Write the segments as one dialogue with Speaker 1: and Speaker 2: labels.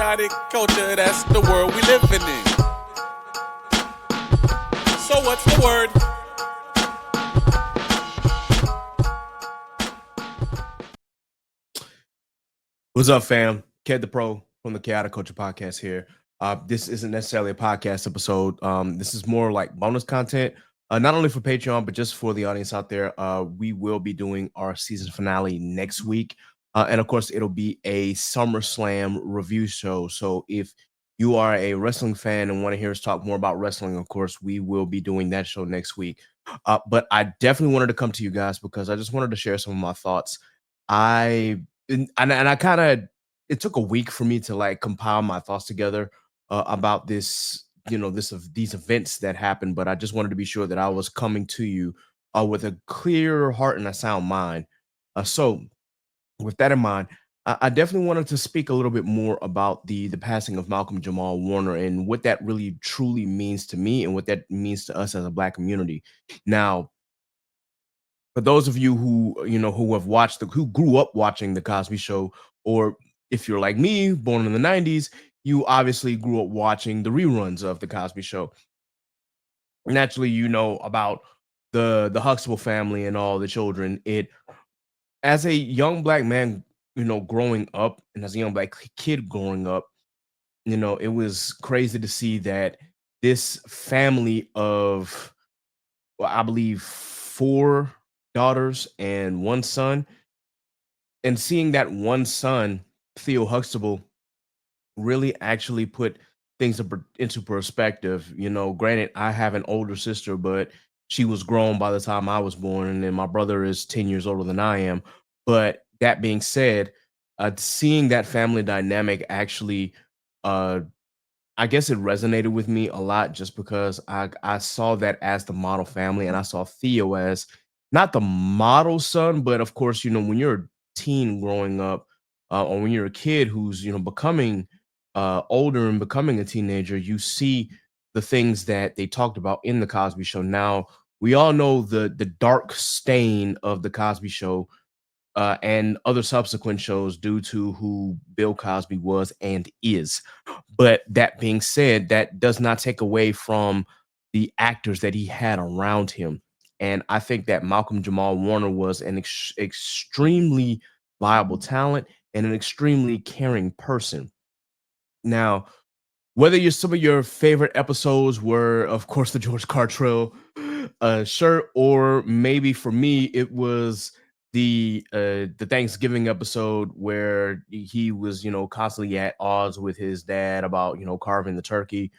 Speaker 1: chaotic culture, that's the world we living in. So what's the word?
Speaker 2: What's up, fam? Ked the Pro from the Chaotic Culture Podcast here. This isn't necessarily a podcast episode. This is more like bonus content, not only for Patreon, but just for the audience out there. We will be doing our season finale next week. And of course, it'll be a SummerSlam review show. So if you are a wrestling fan and want to hear us talk more about wrestling, of course, we will be doing that show next week. But I definitely wanted to come to you guys because I just wanted to share some of my thoughts. I and I kind of it took a week for me to like compile my thoughts together about this, these events that happened. But I just wanted to be sure that I was coming to you with a clear heart and a sound mind. So with that in mind, I definitely wanted to speak a little bit more about the passing of Malcolm-Jamal Warner and what that really truly means to me and what that means to us as a Black community. Now, for those of you who have who grew up watching the Cosby Show, or if you're like me, born in the 90s, you obviously grew up watching the reruns of the Cosby Show. Naturally, you know about the Huxtable family and all the children. It As a young Black man, growing up, and as a young Black kid growing up, it was crazy to see that this family of, well, I believe, four daughters and one son, and seeing that one son, Theo Huxtable, really actually put things into perspective. Granted, I have an older sister, but she was grown by the time I was born, and then my brother is 10 years older than I am. But that being said, seeing that family dynamic actually, uh, I guess it resonated with me a lot just because I saw that as the model family, and I saw Theo as not the model son, but of course, when you're a teen growing up, or when you're a kid who's becoming older and becoming a teenager, you see the things that they talked about in the Cosby Show. Now we all know the dark stain of the Cosby Show and other subsequent shows due to who Bill Cosby was and is. But that being said, that does not take away from the actors that he had around him. And I think that Malcolm-Jamal Warner was an extremely viable talent and an extremely caring person. Now, whether some of your favorite episodes were, of course, the George Cartrell shirt, or maybe for me it was the Thanksgiving episode where he was constantly at odds with his dad about carving the turkey,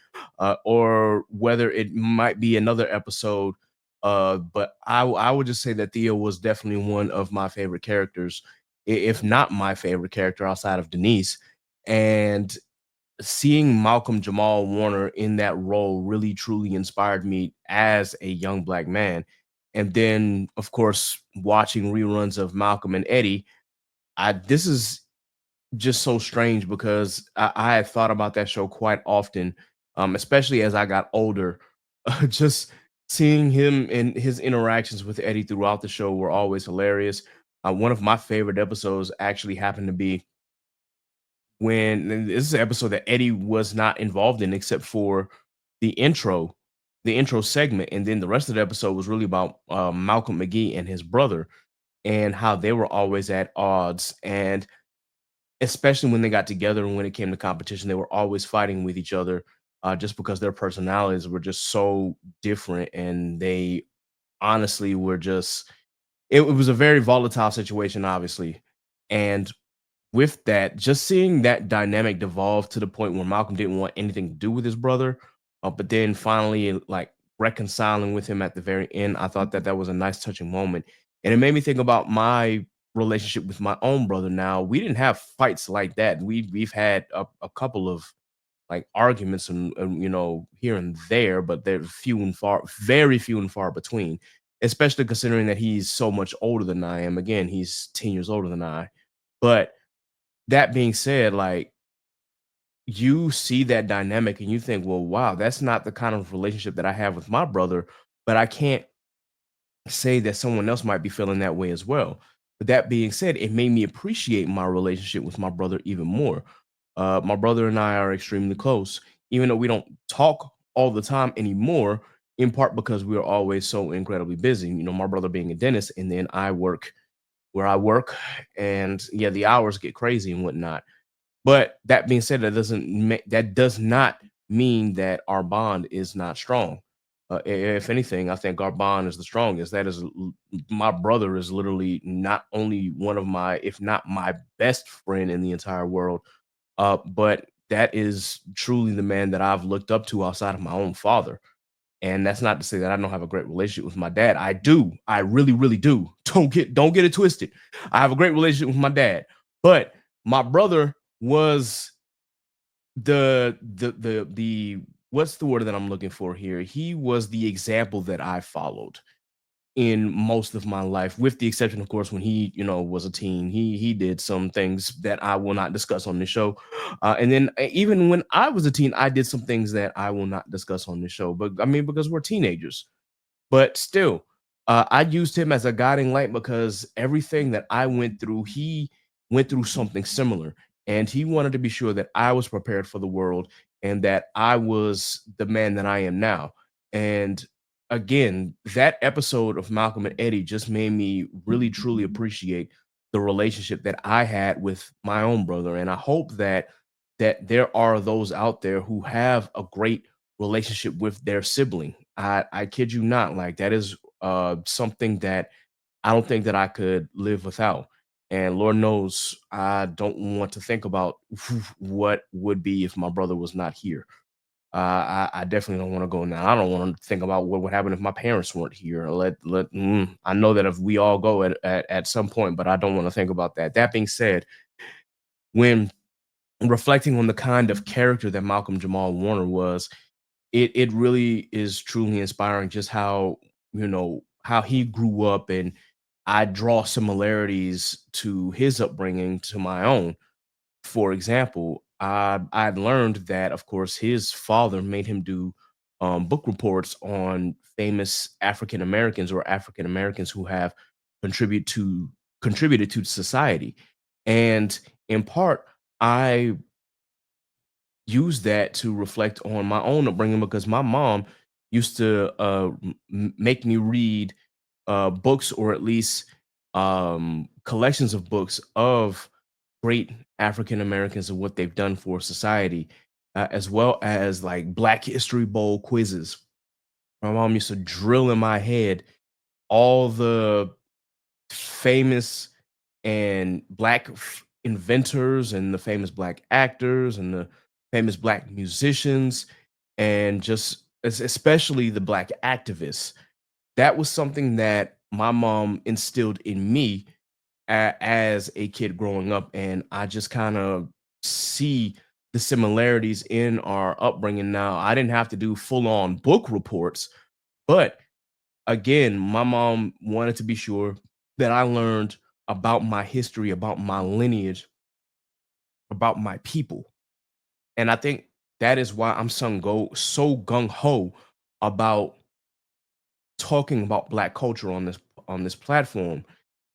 Speaker 2: or whether it might be another episode. But I would just say that Theo was definitely one of my favorite characters, if not my favorite character outside of Denise. And seeing Malcolm-Jamal Warner in that role really truly inspired me as a young Black man. And then, of course, watching reruns of Malcolm and Eddie, this is just so strange because I had thought about that show quite often, especially as I got older. Just seeing him and his interactions with Eddie throughout the show were always hilarious. One of my favorite episodes actually happened to be when, and this is an episode that Eddie was not involved in except for the intro, the intro segment, and then the rest of the episode was really about Malcolm McGee and his brother and how they were always at odds, and especially when they got together and when it came to competition, they were always fighting with each other, just because their personalities were just so different, and they honestly were just. It was a very volatile situation, obviously, and with that, just seeing that dynamic devolve to the point where Malcolm didn't want anything to do with his brother, but then finally like reconciling with him at the very end, I thought that that was a nice touching moment, and it made me think about my relationship with my own brother. Now we didn't have fights like that. We've had a couple of like arguments and here and there, but they're few and far, very few and far between. Especially considering that he's so much older than I am. Again, he's 10 years older than I. But that being said, like, you see that dynamic and you think, well, wow, that's not the kind of relationship that I have with my brother, but I can't say that someone else might be feeling that way as well. But that being said, it made me appreciate my relationship with my brother even more. My brother and I are extremely close, even though we don't talk all the time anymore. In part because we are always so incredibly busy. My brother being a dentist, and then I work where I work, and yeah, the hours get crazy and whatnot. But that being said, that does not mean that our bond is not strong. If anything, I think our bond is the strongest. My brother is literally not only one of my, if not my best friend in the entire world, but that is truly the man that I've looked up to outside of my own father. And that's not to say that I don't have a great relationship with my dad. I do. I really, really do. Don't get it twisted. I have a great relationship with my dad, but my brother was the what's the word that I'm looking for here? He was the example that I followed in most of my life, with the exception, of course, when he, was a teen. He did some things that I will not discuss on the show. And then even when I was a teen, I did some things that I will not discuss on the show. But I mean, because we're teenagers. But still, I used him as a guiding light because everything that I went through, he went through something similar. And he wanted to be sure that I was prepared for the world and that I was the man that I am now. And again, that episode of Malcolm and Eddie just made me really truly appreciate the relationship that I had with my own brother. And I hope that there are those out there who have a great relationship with their sibling. I kid you not, like that is something that I don't think that I could live without. And Lord knows I don't want to think about what would be if my brother was not here. I definitely don't want to go now. I don't want to think about what would happen if my parents weren't here. I know that if we all go at some point, but I don't want to think about that. That being said, when reflecting on the kind of character that Malcolm Jamal Warner was, it really is truly inspiring just how he grew up, and I draw similarities to his upbringing to my own. For example, I'd learned that, of course, his father made him do book reports on famous African Americans or African Americans who have contribute to contributed to society, and in part, I use that to reflect on my own upbringing because my mom used to make me read books, or at least collections of books of great African Americans and what they've done for society, as well as like Black History Bowl quizzes. My mom used to drill in my head all the famous and inventors and the famous black actors and the famous black musicians, and just especially the black activists. That was something that my mom instilled in me as a kid growing up, and I just kind of see the similarities in our upbringing now. I didn't have to do full on book reports, but again, my mom wanted to be sure that I learned about my history, about my lineage, about my people. And I think that is why I'm so gung ho about talking about black culture on this platform.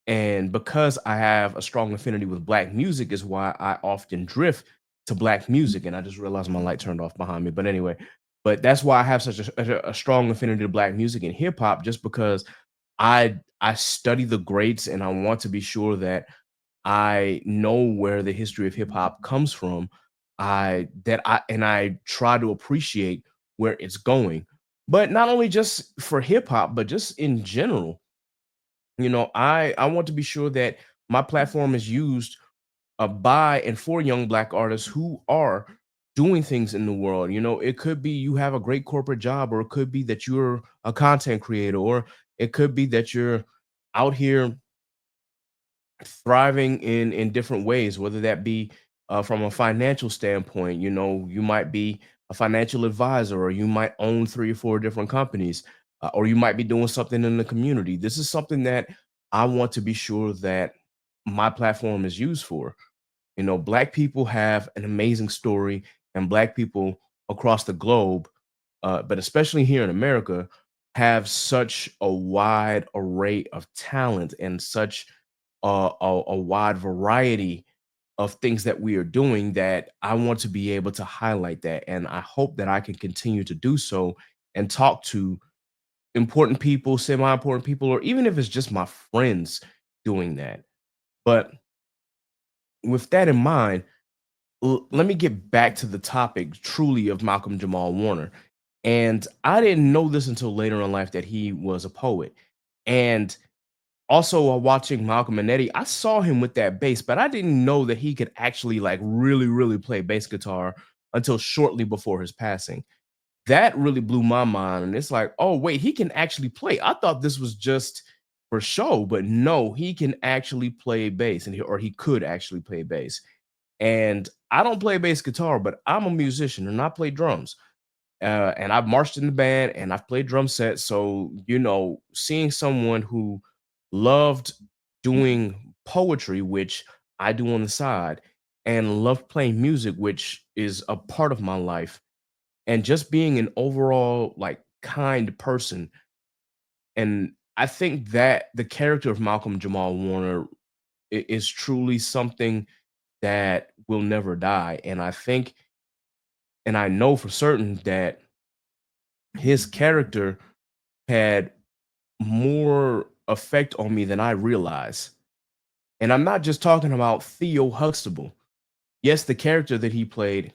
Speaker 2: And because I have a strong affinity with black music is why I often drift to black music. And I just realized my light turned off behind me. But anyway, but that's why I have such a strong affinity to black music and hip hop, just because I study the greats and I want to be sure that I know where the history of hip hop comes from. I try to appreciate where it's going. But not only just for hip hop, but just in general. I want to be sure that my platform is used by and for young black artists who are doing things in the world. It could be you have a great corporate job, or it could be that you're a content creator, or it could be that you're out here thriving in different ways, whether that be from a financial standpoint. You might be a financial advisor, or you might own 3 or 4 different companies, or you might be doing something in the community. This is something that I want to be sure that my platform is used for. Black people have an amazing story, and black people across the globe, but especially here in America, have such a wide array of talent and such a wide variety of things that we are doing that I want to be able to highlight that. And I hope that I can continue to do so and talk to important people, semi-important people, or even if it's just my friends doing that. But with that in mind, let me get back to the topic truly of Malcolm Jamal Warner. And I didn't know this until later in life that he was a poet. And also, while watching Malcolm and Eddie, I saw him with that bass, but I didn't know that he could actually like really, really play bass guitar until shortly before his passing. That really blew my mind. And it's like, oh, wait, he can actually play. I thought this was just for show, but no, he can actually play bass or he could actually play bass. And I don't play bass guitar, but I'm a musician and I play drums. And I've marched in the band and I've played drum sets. So, seeing someone who loved doing poetry, which I do on the side, and loved playing music, which is a part of my life, and just being an overall like kind person. And I think that the character of Malcolm Jamal Warner is truly something that will never die. And I think, and I know for certain that his character had more effect on me than I realize. And I'm not just talking about Theo Huxtable. Yes, the character that he played,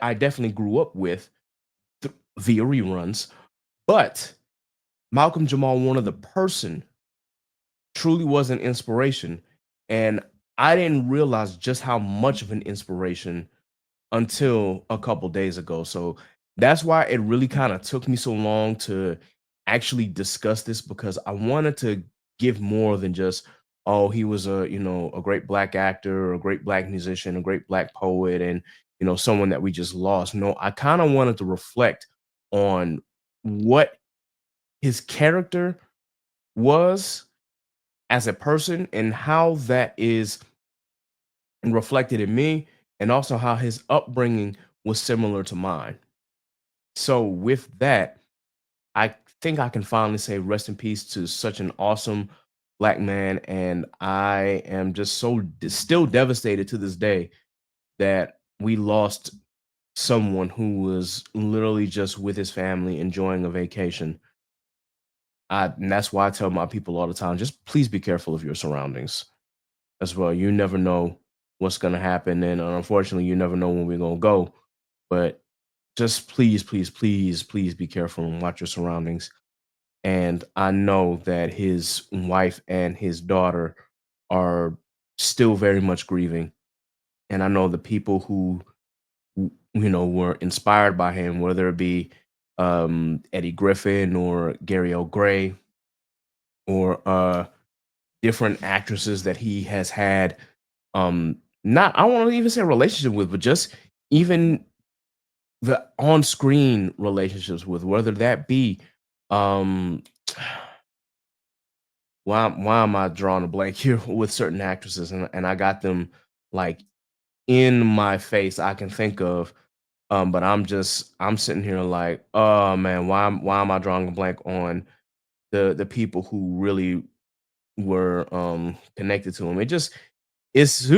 Speaker 2: I definitely grew up with via reruns, but Malcolm Jamal Warner, the person, truly was an inspiration. And I didn't realize just how much of an inspiration until a couple days ago. So that's why it really kind of took me so long to actually discuss this, because I wanted to give more than just, oh, he was a great black actor, a great black musician, a great black poet, and someone that we just lost. No, I kind of wanted to reflect on what his character was as a person and how that is reflected in me, and also how his upbringing was similar to mine. So, with that, I think I can finally say rest in peace to such an awesome black man. And I am just still devastated to this day that we lost someone who was literally just with his family enjoying a vacation. And that's why I tell my people all the time, just please be careful of your surroundings as well. You never know what's going to happen. And unfortunately, you never know when we're going to go. But just please, please, please, please be careful and watch your surroundings. And I know that his wife and his daughter are still very much grieving. And I know the people who, were inspired by him, whether it be Eddie Griffin or Gary L. Gray or different actresses that he has had, not, I won't even say a relationship with, but just even the on-screen relationships with, whether that be, um why am I drawing a blank here with certain actresses, and I got them like in my face I can think of, but I'm sitting here like, oh man, why am I drawing a blank on the people who really were connected to him? It just it's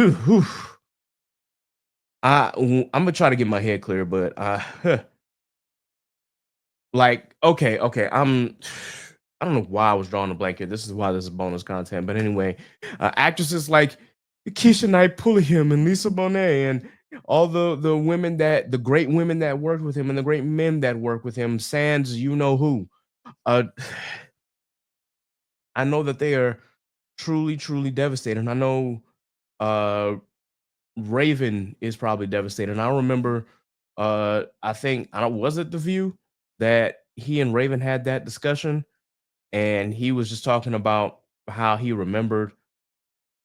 Speaker 2: I'm gonna try to get my head clear, but like, okay, I don't know why I was drawing a blanket. This is why this is bonus content. But anyway, actresses like Keisha Knight Pulliam and Lisa Bonet and all the women the great women that worked with him and the great men that worked with him, sans you know who. Uh, I know that they are truly, truly devastated. And I know uh Raven is probably devastated. And I remember I think I don't was it The View that he and Raven had that discussion, and he was just talking about how he remembered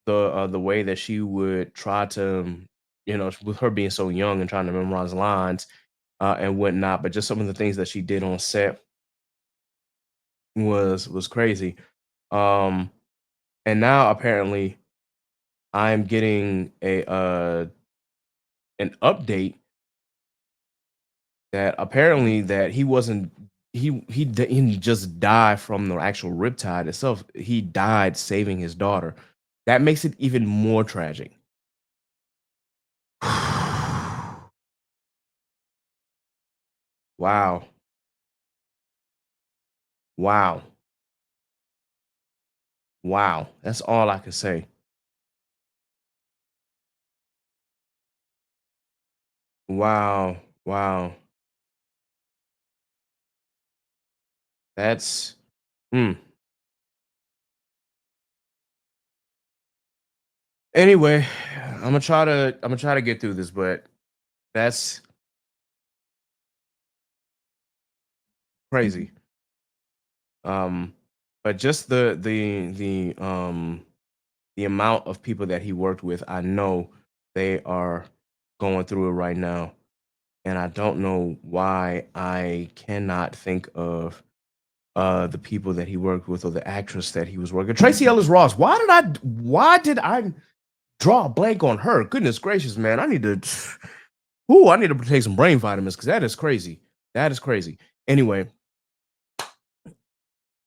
Speaker 2: the way that she would try to, with her being so young and trying to memorize lines and whatnot, but just some of the things that she did on set was crazy. Um, and now apparently I'm getting a an update that apparently that he wasn't he just died from the actual riptide itself. He died saving his daughter. That makes it even more tragic. Wow. Wow. Wow. That's all I can say. Wow. Wow. That's mm. Anyway, I'm gonna try to get through this, but that's crazy. Um, but just the amount of people that he worked with, I know they are going through it right now, and I don't know why I cannot think of the people that he worked with or the actress that he was working. Tracy Ellis Ross. Why did I draw a blank on her? Goodness gracious, man! I need to. Ooh, I need to take some brain vitamins because that is crazy. That is crazy. Anyway,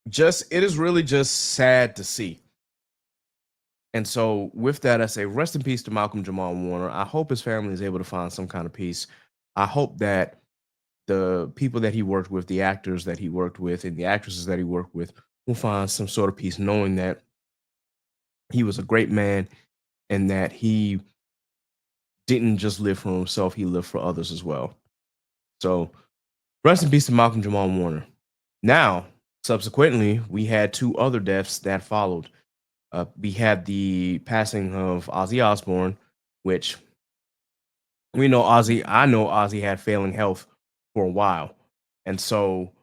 Speaker 2: just it is really just sad to see. And so, with that, I say rest in peace to Malcolm Jamal Warner. I hope his family is able to find some kind of peace. I hope that the people that he worked with, the actors that he worked with, and the actresses that he worked with will find some sort of peace, knowing that he was a great man and that he didn't just live for himself, he lived for others as well. So, rest in peace to Malcolm Jamal Warner. Now, subsequently, we had two other deaths that followed. We had the passing of Ozzy Osbourne, which we know Ozzy. I know Ozzy had failing health for a while, and so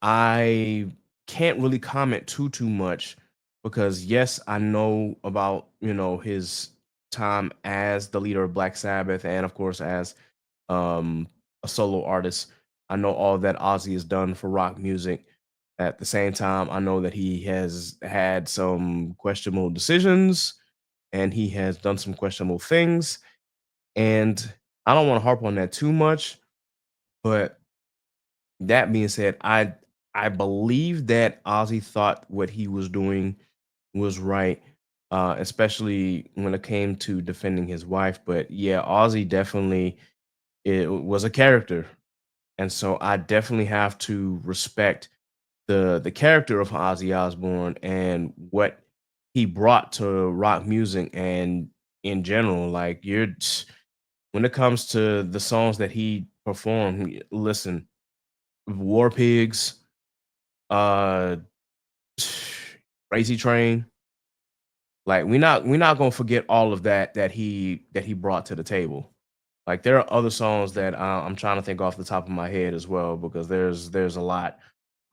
Speaker 2: I can't really comment too much because yes, I know about his time as the leader of Black Sabbath and of course as um, a solo artist. I know all that Ozzy has done for rock music. At the same time, I know that he has had some questionable decisions and he has done some questionable things. And I don't want to harp on that too much, but that being said, I believe that Ozzy thought what he was doing was right, especially when it came to defending his wife. But yeah, Ozzy definitely it was a character, and so I definitely have to respect the character of Ozzy Osbourne and what he brought to rock music and in general. Like when it comes to the songs that he performed, listen, War Pigs, uh, Crazy Train. Like we not gonna forget all of that he brought to the table. Like there are other songs that I'm trying to think off the top of my head as well because there's a lot.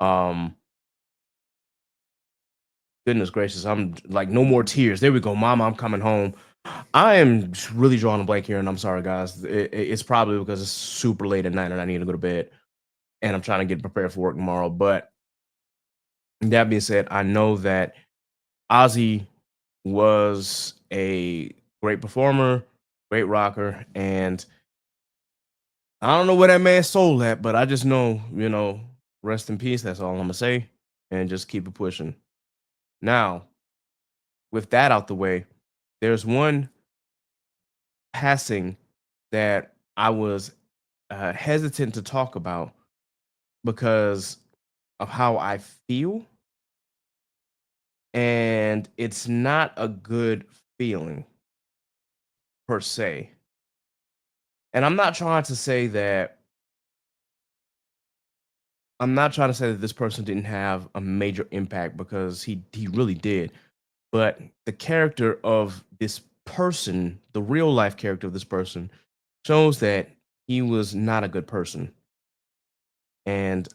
Speaker 2: Um, Goodness gracious, I'm like no more tears. There we go, Mama, I'm coming home. I am really drawing a blank here, and I'm sorry, guys. It's probably because it's super late at night and I need to go to bed, and I'm trying to get prepared for work tomorrow. But that being said, I know that Ozzy was a great performer, great rocker, and I don't know where that man's soul at, but I just know, rest in peace. That's all I'm gonna say, and just keep it pushing. Now, with that out the way, there's one passing that I was hesitant to talk about because of how I feel, and it's not a good feeling per se. And I'm not trying to say that this person didn't have a major impact because he really did. But the character of this person, the real life character of this person, shows that he was not a good person. And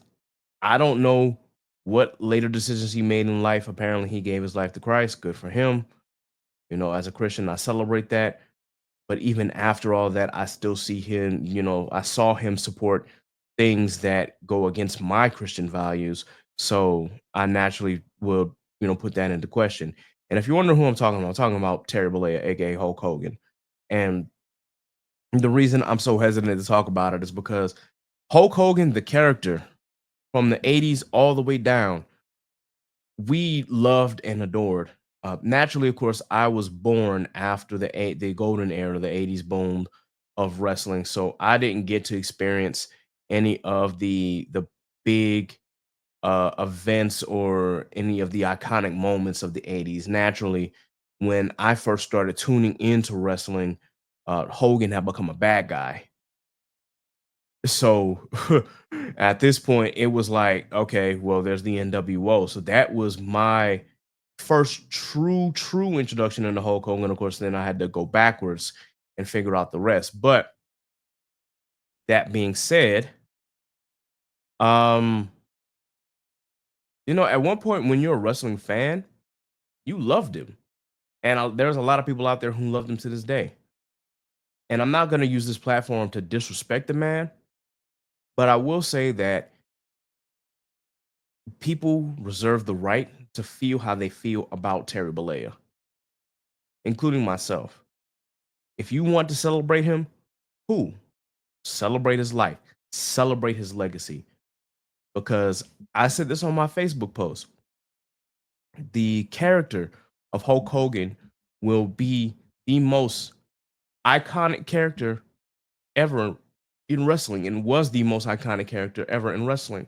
Speaker 2: I don't know what later decisions he made in life. Apparently, he gave his life to Christ. Good for him. As a Christian, I celebrate that. But even after all that, I still see him, I saw him support things that go against my Christian values. So I naturally will, put that into question. And if you're wondering who I'm talking about Terry Bollea, aka Hulk Hogan. And the reason I'm so hesitant to talk about it is because Hulk Hogan, the character from the 80s all the way down, we loved and adored. Naturally, of course, I was born after the golden era, the '80s boom of wrestling, so I didn't get to experience any of the big events or any of the iconic moments of the '80s. Naturally, when I first started tuning into wrestling, Hogan had become a bad guy. So at this point, it was like, okay, well, there's the NWO. So that was my first true introduction into Hulk Hogan. Of course, then I had to go backwards and figure out the rest. But that being said, um, at one point when you're a wrestling fan, you loved him. And there's a lot of people out there who love him to this day. And I'm not going to use this platform to disrespect the man, but I will say that people reserve the right to feel how they feel about Terry Bollea, including myself. If you want to celebrate him, who? Celebrate his life, celebrate his legacy. Because I said this on my Facebook post. The character of Hulk Hogan will be the most iconic character ever in wrestling and was the most iconic character ever in wrestling.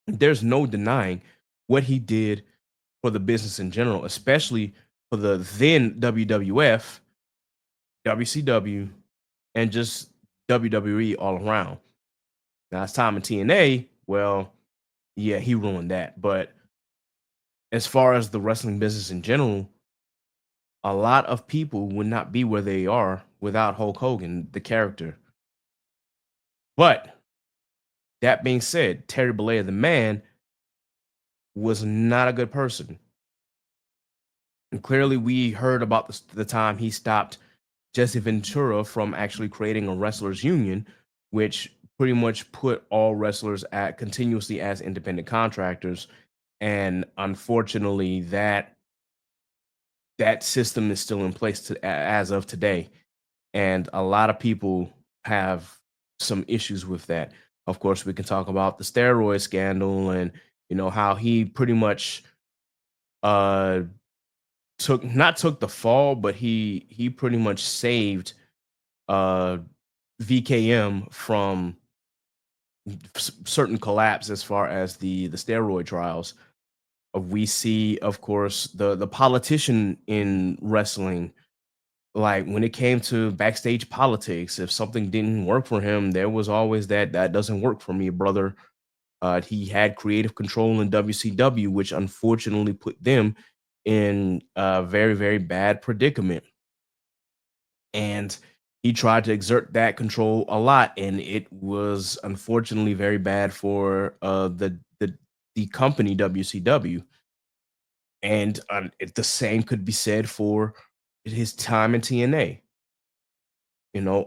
Speaker 2: There's no denying what he did for the business in general, especially for the then WWF, WCW, and just WWE all around. Now it's time in TNA. Well, yeah, he ruined that. But as far as the wrestling business in general, a lot of people would not be where they are without Hulk Hogan, the character. But that being said, Terry Bollea, the man, was not a good person. And clearly, we heard about the time he stopped Jesse Ventura from actually creating a wrestlers union, which pretty much put all wrestlers at continuously as independent contractors. And unfortunately, that system is still in place as of today. And a lot of people have some issues with that. Of course, we can talk about the steroid scandal and how he pretty much uh took the fall, but he pretty much saved uh VKM from certain collapse as far as the steroid trials. We see, of course, the politician in wrestling. Like when it came to backstage politics, if something didn't work for him, there was always that doesn't work for me, brother. He had creative control in WCW, which unfortunately put them in a very, very bad predicament. And he tried to exert that control a lot, and it was unfortunately very bad for the company WCW. And the same could be said for his time in TNA.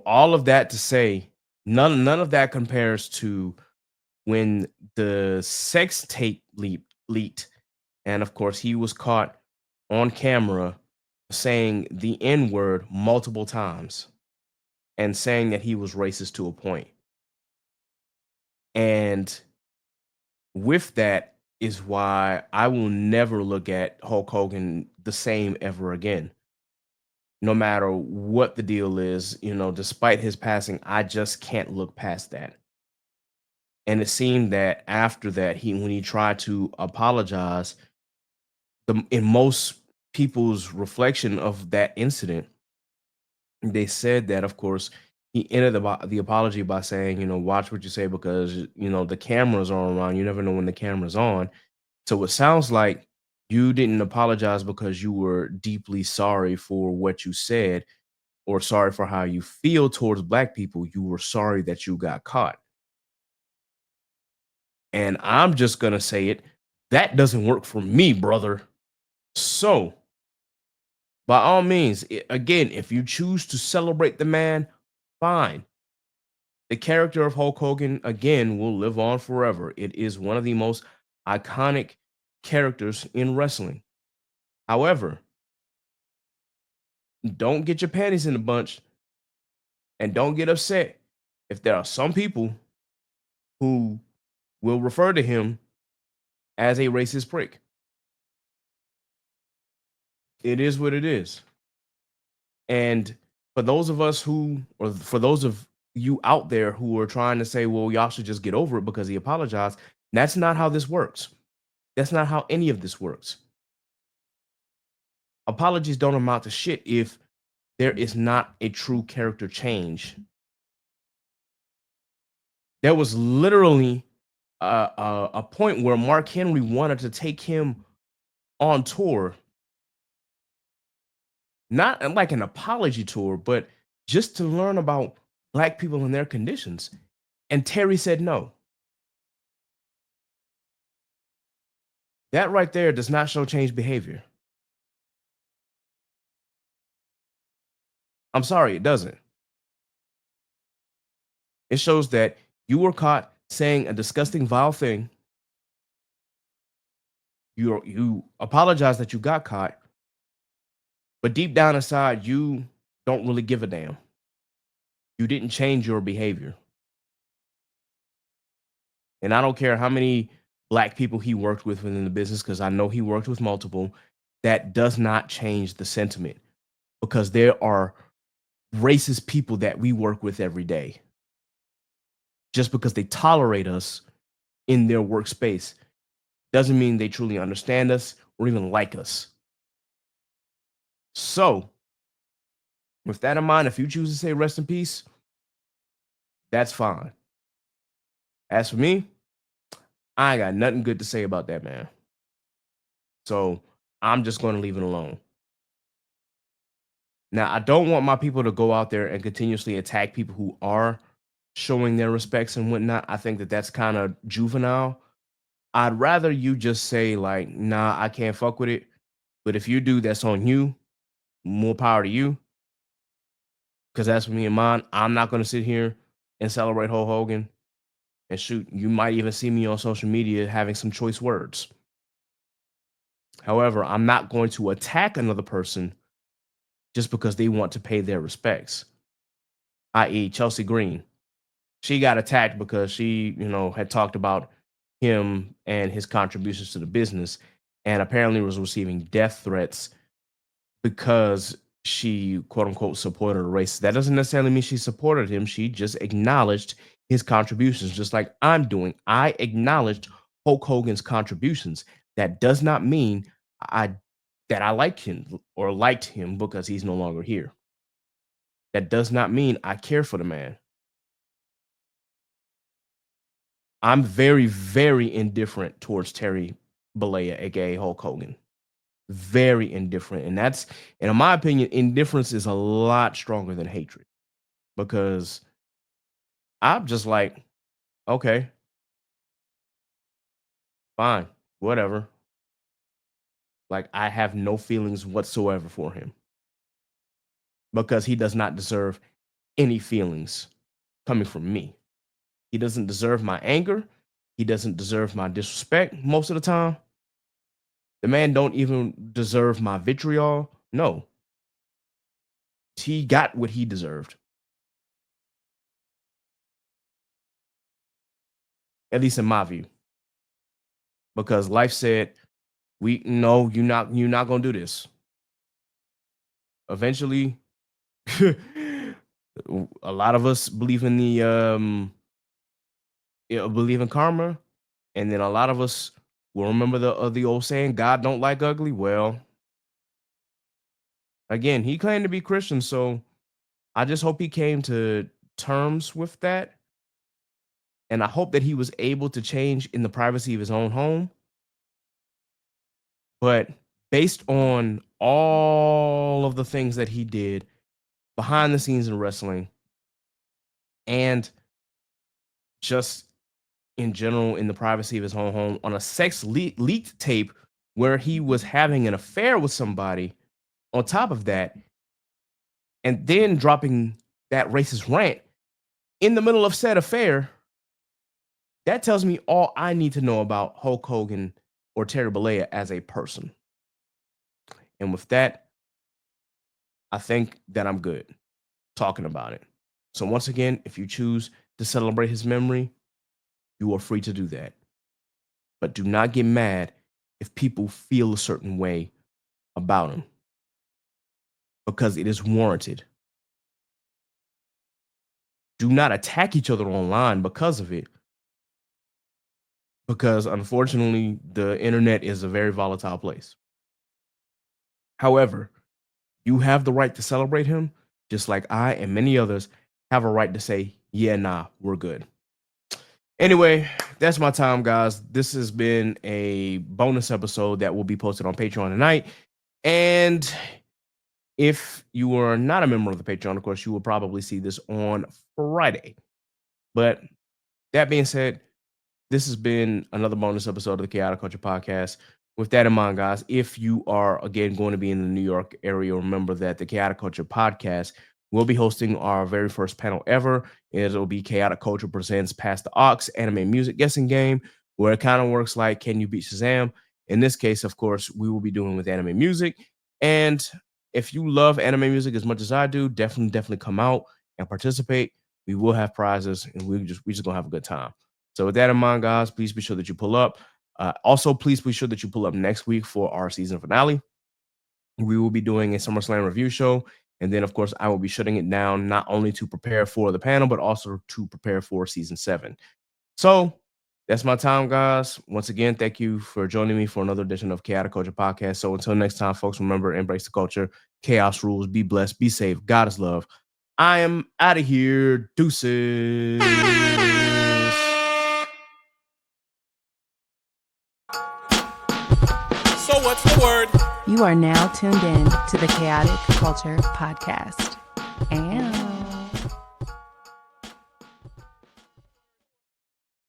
Speaker 2: All of that to say, none of that compares to when the sex tape leaked, and of course he was caught on camera saying the N word multiple times and saying that he was racist to a point. And with that is why I will never look at Hulk Hogan the same ever again. No matter what the deal is, despite his passing, I just can't look past that. And it seemed that after that, when he tried to apologize, in most people's reflection of that incident, they said that, of course, he ended the apology by saying, watch what you say because, the cameras are around. You never know when the camera's on. So it sounds like you didn't apologize because you were deeply sorry for what you said or sorry for how you feel towards black people. You were sorry that you got caught. And I'm just going to say it. That doesn't work for me, brother. So, by all means, again, if you choose to celebrate the man, fine. The character of Hulk Hogan, again, will live on forever. It is one of the most iconic characters in wrestling. However, don't get your panties in a bunch and don't get upset if there are some people who will refer to him as a racist prick. It is what it is. And for those of us who, or for those of you out there who are trying to say, well, y'all should just get over it because he apologized, that's not how this works. That's not how any of this works. Apologies don't amount to shit if there is not a true character change. There was literally a point where Mark Henry wanted to take him on tour, not like an apology tour, but just to learn about Black people and their conditions. And Terry said no. That right there does not show change behavior. I'm sorry, it doesn't. It shows that you were caught saying a disgusting, vile thing. You apologize that you got caught, but deep down inside, you don't really give a damn. You didn't change your behavior. And I don't care how many Black people he worked with within the business, because I know he worked with multiple. That does not change the sentiment, because there are racist people that we work with every day. Just because they tolerate us in their workspace doesn't mean they truly understand us or even like us. So, with that in mind, if you choose to say rest in peace, that's fine. As for me, I ain't got nothing good to say about that man. So, I'm just going to leave it alone. Now, I don't want my people to go out there and continuously attack people who are showing their respects and whatnot. I think that that's kind of juvenile. I'd rather you just say, like, nah, I can't fuck with it. But if you do, that's on you. More power to you. Because that's for me and mine. I'm not going to sit here and celebrate Hulk Hogan. And shoot, you might even see me on social media having some choice words. However, I'm not going to attack another person just because they want to pay their respects. I.e., Chelsea Green. She got attacked because she, had talked about him and his contributions to the business, and apparently was receiving death threats because she, quote unquote, supported a racist. That doesn't necessarily mean she supported him. She just acknowledged his contributions, just like I'm doing. I acknowledged Hulk Hogan's contributions. That does not mean I that I like him or liked him because he's no longer here. That does not mean I care for the man. I'm very, very indifferent towards Terry Bollea, aka Hulk Hogan. Very indifferent. And in my opinion, indifference is a lot stronger than hatred. Because I'm just like, okay, fine, whatever. Like, I have no feelings whatsoever for him. Because he does not deserve any feelings coming from me. He doesn't deserve my anger. He doesn't deserve my disrespect most of the time. The man don't even deserve my vitriol. No. He got what he deserved. At least in my view. Because life said, you're not gonna do this. Eventually, a lot of us believe in believe in karma, and then a lot of us will remember the old saying, God don't like ugly. Well, again, he claimed to be Christian, so I just hope he came to terms with that. And I hope that he was able to change in the privacy of his own home. But based on all of the things that he did behind the scenes in wrestling and just in general in the privacy of his own home on a leaked tape where he was having an affair with somebody on top of that, and then dropping that racist rant in the middle of said affair, that tells me all I need to know about Hulk Hogan or Terry Bollea as a person. And with that, I think that I'm good talking about it. So once again, if you choose to celebrate his memory, you are free to do that. But do not get mad if people feel a certain way about him. because it is warranted. Do not attack each other online because of it. Because unfortunately, the internet is a very volatile place. However, you have the right to celebrate him, just like I and many others have a right to say, yeah, nah, we're good. Anyway, that's my time, guys. This has been a bonus episode that will be posted on Patreon tonight. And if you are not a member of the Patreon, of course, you will probably see this on Friday. But that being said, this has been another bonus episode of the Chaotic Culture Podcast. With that in mind, guys, if you are, again, going to be in the New York area, remember that the Chaotic Culture Podcast will be hosting our very first panel ever. It'll be Chaotic Culture Presents Past the Aux Anime Music Guessing Game, where it kind of works like Can You Beat Shazam? In this case, of course, we will be doing with anime music. And if you love anime music as much as I do, definitely come out and participate. We will have prizes, and we just gonna have a good time. So with that in mind, guys, please be sure that you pull up. Also, please be sure that you pull up next week for our season finale. We will be doing a SummerSlam review show. And then, of course, I will be shutting it down not only to prepare for the panel, but also to prepare for season 7. So that's my time, guys. Once again, thank you for joining me for another edition of Chaotic Culture Podcast. So until next time, folks, remember, embrace the culture. Chaos rules. Be blessed. Be safe. God is love. I am out of here. Deuces.
Speaker 1: So what's the word?
Speaker 3: You are now tuned in to the Chaotic Culture Podcast. And